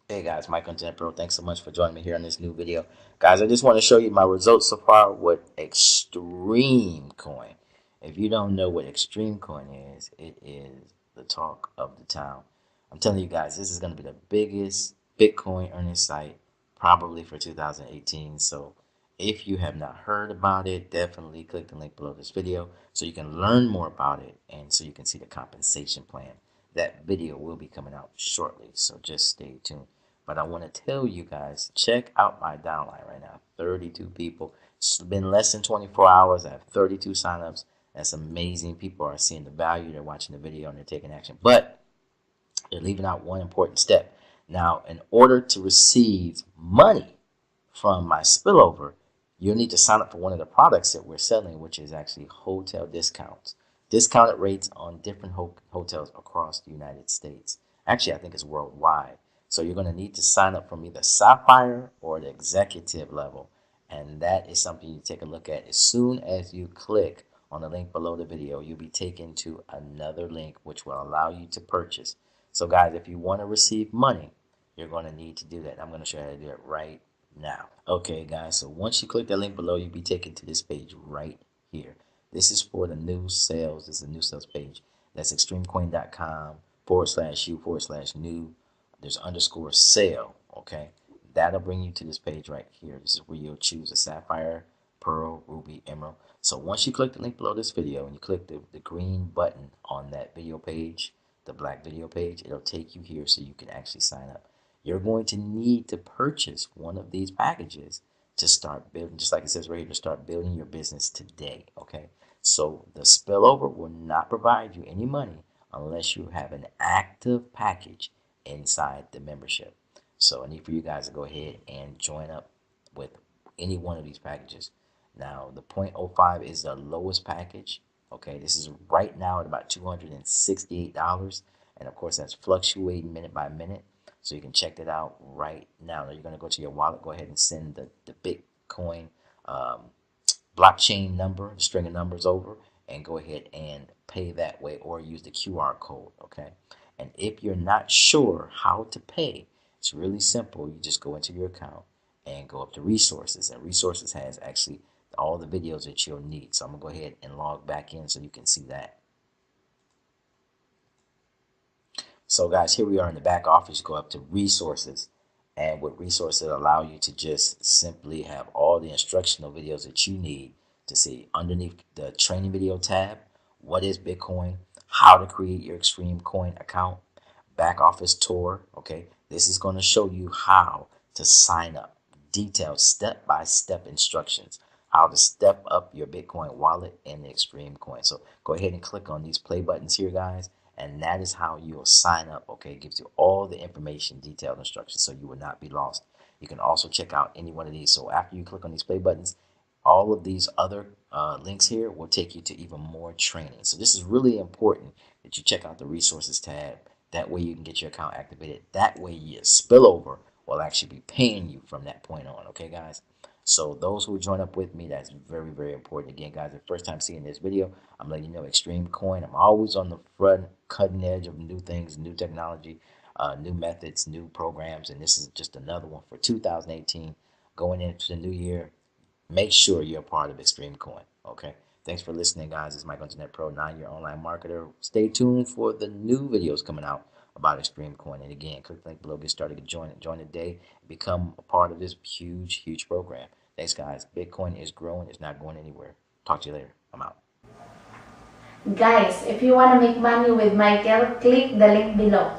Hey guys, Mike on Internet Pro. Thanks so much for joining me here on this new video. Guys, I just want to show you my results so far with Extreme Coin. If you don't know what Extreme Coin is, it is the talk of the town. I'm telling you guys, this is going to be the biggest Bitcoin earning site probably for 2018. So if you have not heard about it, definitely click the link below this video so you can learn more about it and so you can see the compensation plan. That video will be coming out shortly, so just stay tuned. But I want to tell you guys, check out my downline right now. 32 people. It's been less than 24 hours. I have 32 signups. That's amazing. People are seeing the value. They're watching the video and they're taking action. But they're leaving out one important step. Now, in order to receive money from my spillover, you'll need to sign up for one of the products that we're selling, which is actually hotel discounts. Discounted rates on different hotels across the United States. Actually, I think it's worldwide. So you're going to need to sign up from either Sapphire or the executive level. And that is something you take a look at. As soon as you click on the link below the video, you'll be taken to another link which will allow you to purchase. So guys, if you want to receive money, you're going to need to do that. I'm going to show you how to do it right now. Okay, guys, so once you click that link below, you'll be taken to this page right here. This is for the new sales. This is a new sales page. That's extremecoin.com/u/new. There's underscore sale. Okay, that'll bring you to this page right here. This is where you'll choose a sapphire, pearl, ruby, emerald. So once you click the link below this video and you click the green button on that video page, the black video page, it'll take you here so you can actually sign up. You're going to need to purchase one of these packages to start building, just like it says right here, to start building your business today. Okay, so the spillover will not provide you any money unless you have an active package inside the membership. So I need for you guys to go ahead and join up with any one of these packages. Now the 0.05 is the lowest package. Okay, this is right now at about $268, and of course that's fluctuating minute by minute. So you can check that out right now. Now you're going to go to your wallet, go ahead and send the Bitcoin blockchain number, string of numbers over, and go ahead and pay that way or use the QR code. Okay, and if you're not sure how to pay, it's really simple. You just go into your account and go up to resources, and resources has actually all the videos that you'll need. So I'm gonna go ahead and log back in so you can see that. So guys, here we are in the back office. Go up to resources, and with resources allow you to just simply have all the instructional videos that you need to see. Underneath the training video tab, what is Bitcoin, how to create your Extreme Coin account, back office tour. Okay, this is going to show you how to sign up, detailed step-by-step instructions, how to step up your Bitcoin wallet and the Extreme Coin. So go ahead and click on these play buttons here, guys, and that is how you'll sign up. Okay, it gives you all the information, detailed instructions, so you will not be lost. You can also check out any one of these. So after you click on these play buttons, all of these other links here will take you to even more training. So this is really important that you check out the resources tab. That way you can get your account activated. That way your spillover will actually be paying you from that point on. Okay, guys? So those who join up with me, that's very, very important. Again, guys, the first time seeing this video, I'm letting you know Extreme Coin. I'm always on the front, cutting edge of new things, new technology, new methods, new programs, and this is just another one for 2018. Going into the new year, make sure you're a part of Extreme Coin. Okay. Thanks for listening, guys. It's Mike on Internet Pro, 9-year online marketer. Stay tuned for the new videos coming out about Extreme Coin. And again, click the link below, get started, join today, become a part of this huge, huge program. Thanks, guys. Bitcoin is growing. It's not going anywhere. Talk to you later. I'm out. Guys, if you want to make money with Michael, click the link below.